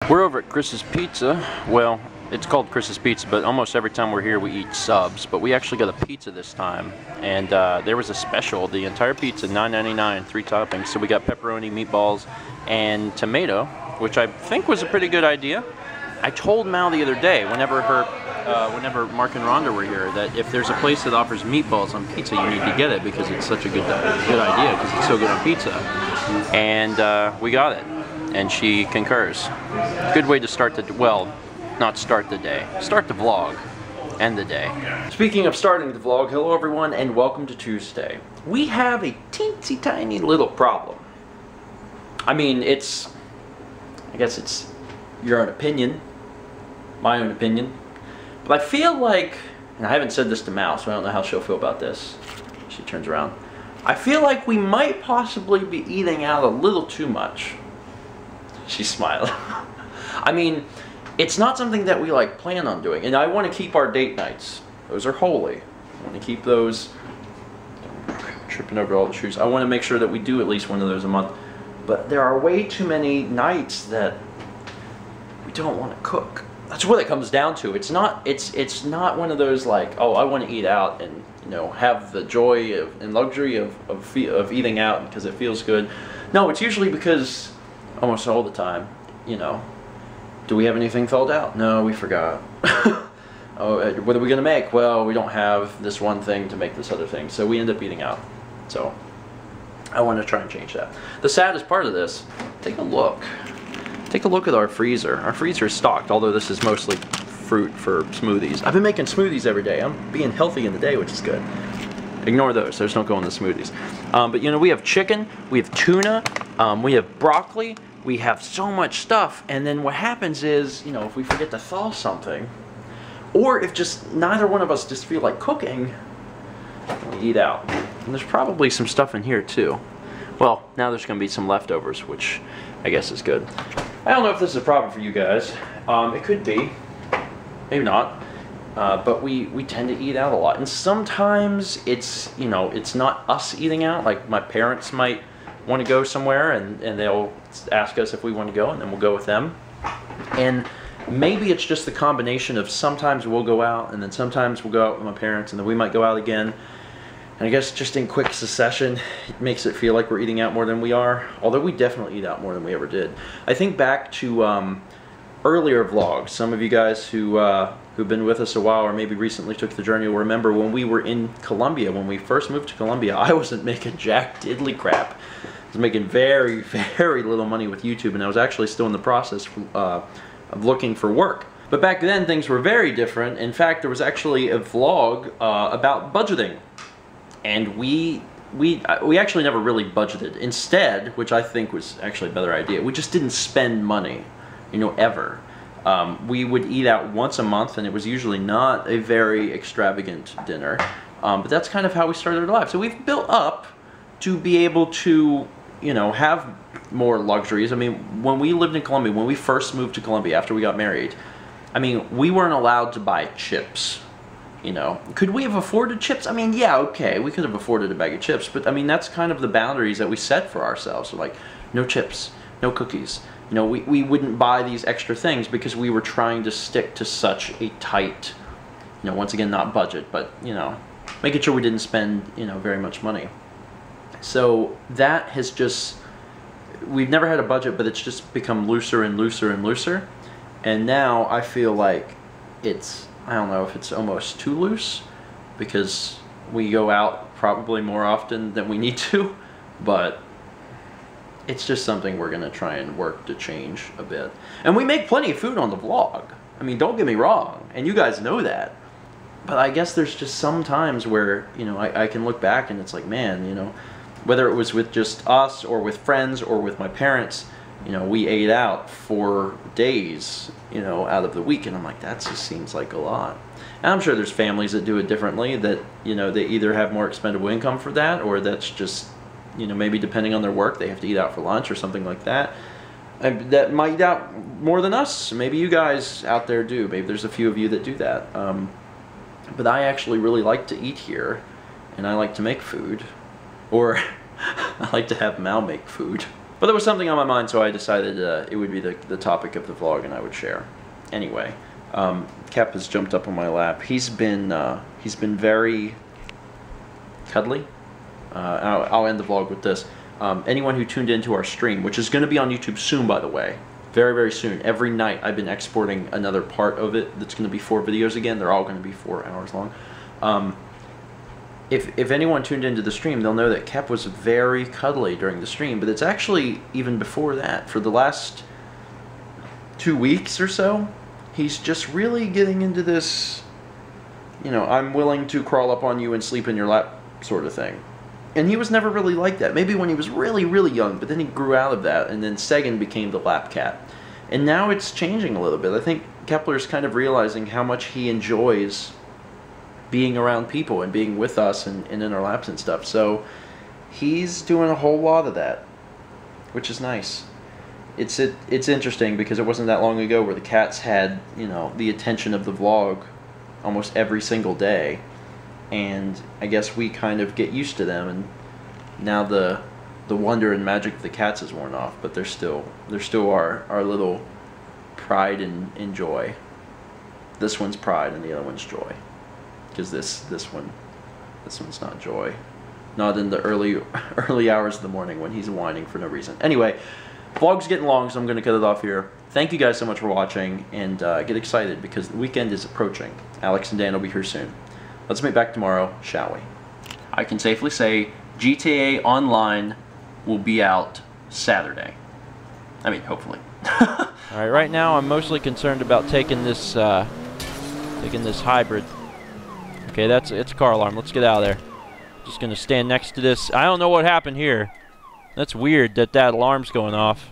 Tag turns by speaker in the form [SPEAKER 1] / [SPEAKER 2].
[SPEAKER 1] We're over at Chris's Pizza. Well, it's called Chris's Pizza, but almost every time we're here we eat subs. But we actually got a pizza this time, and there was a special. The entire pizza, $9.99, 3 toppings. So we got pepperoni, meatballs, and tomato, which I think was a pretty good idea. I told Mal the other day, whenever Mark and Rhonda were here, that if there's a place that offers meatballs on pizza, you need to get it because it's such a good idea because it's so good on pizza. And we got it. And she concurs. Good way to start the, well, not start the day, start the vlog, end the day. Speaking of starting the vlog, hello everyone and welcome to Tuesday. We have a teensy tiny little problem. I mean, I guess it's your own opinion, my own opinion, but I feel like, and I haven't said this to Mal, so I don't know how she'll feel about this. She turns around. I feel like we might possibly be eating out a little too much. She smiled. I mean, it's not something that we plan on doing, and I want to keep our date nights. Those are holy. I want to keep those. Tripping over all the shoes. I want to make sure that we do at least one of those a month. But there are way too many nights that we don't want to cook. That's what it comes down to. It's not one of those oh, I want to eat out and have the joy and luxury of eating out because it feels good. No, it's usually because almost all the time, do we have anything thawed out? No, we forgot. Oh, what are we gonna make? Well, we don't have this one thing to make this other thing, so we end up eating out. So I want to try and change that. The saddest part of this, take a look at our freezer. Our freezer is stocked, although this is mostly fruit for smoothies. I've been making smoothies every day. I'm being healthy in the day, which is good. Ignore those don't go in the smoothies. But we have chicken, we have tuna, we have broccoli, we have so much stuff, and then what happens is, if we forget to thaw something, or if just neither one of us just feel like cooking, we eat out. And there's probably some stuff in here too. Well, now there's going to be some leftovers, which I guess is good. I don't know if this is a problem for you guys. It could be, maybe not. But we tend to eat out a lot, and sometimes it's it's not us eating out. Like my parents might want to go somewhere and they'll ask us if we want to go, and then we'll go with them. And maybe it's just the combination of sometimes we'll go out and then sometimes we'll go out with my parents and then we might go out again. And I guess just in quick succession, it makes it feel like we're eating out more than we are, although we definitely eat out more than we ever did. I think back to earlier vlogs. Some of you guys who've been with us a while or maybe recently took the journey will remember when we were in Colombia, when we first moved to Colombia, I wasn't making jack diddly crap. I was making very, very little money with YouTube, and I was actually still in the process of looking for work. But back then things were very different. In fact, there was actually a vlog about budgeting, and we actually never really budgeted. Instead, which I think was actually a better idea, we just didn't spend money, ever. We would eat out once a month, and it was usually not a very extravagant dinner. But that's kind of how we started our life. So we've built up to be able to, have more luxuries. I mean, when we lived in Colombia, when we first moved to Colombia after we got married, I mean, we weren't allowed to buy chips. Could we have afforded chips? I mean, yeah, okay, we could have afforded a bag of chips, but I mean, that's kind of the boundaries that we set for ourselves. So no chips, no cookies. We wouldn't buy these extra things because we were trying to stick to such a tight, once again, not budget, but, making sure we didn't spend, very much money. So that has just, we've never had a budget, but it's just become looser and looser and looser. And now I feel like I don't know if it's almost too loose because we go out probably more often than we need to, but it's just something we're going to try and work to change a bit. And we make plenty of food on the vlog. I mean, don't get me wrong, and you guys know that. But I guess there's just some times where, I can look back and it's like, man, whether it was with just us or with friends or with my parents, we ate out for days, out of the week. And I'm like, that just seems like a lot. And I'm sure there's families that do it differently, that, they either have more expendable income for that, or that's just, maybe depending on their work, they have to eat out for lunch or something like that. And that might eat out more than us. Maybe you guys out there do. Maybe there's a few of you that do that. But I actually really like to eat here, and I like to make food. Or I like to have Mal make food. But there was something on my mind, so I decided it would be the topic of the vlog, and I would share. Anyway, Cap has jumped up on my lap. He's been very cuddly. I'll end the vlog with this. Anyone who tuned into our stream, which is going to be on YouTube soon, by the way, very, very soon. Every night I've been exporting another part of it that's going to be 4 videos again. They're all going to be 4 hours long. If anyone tuned into the stream, they'll know that Cap was very cuddly during the stream, but it's actually even before that. For the last 2 weeks or so, he's just really getting into this, you know, I'm willing to crawl up on you and sleep in your lap sort of thing. And he was never really like that. Maybe when he was really, really young, but then he grew out of that, and then Sagan became the lap cat. And now it's changing a little bit. I think Kepler's kind of realizing how much he enjoys being around people and being with us and in our laps and stuff. So he's doing a whole lot of that, which is nice. It's interesting because it wasn't that long ago where the cats had, you know, the attention of the vlog almost every single day. And I guess we kind of get used to them, and now the wonder and magic of the cats is worn off, but they're still our little pride and joy. This one's pride and the other one's joy. Because this one's not joy. Not in the early hours of the morning when he's whining for no reason. Anyway, vlog's getting long, so I'm going to cut it off here. Thank you guys so much for watching, and get excited because the weekend is approaching. Alex and Dan will be here soon. Let's meet back tomorrow, shall we? I can safely say GTA Online will be out Saturday. I mean, hopefully. Alright, right now I'm mostly concerned about taking this hybrid. Okay, it's a car alarm. Let's get out of there. Just gonna stand next to this. I don't know what happened here. That's weird that alarm's going off.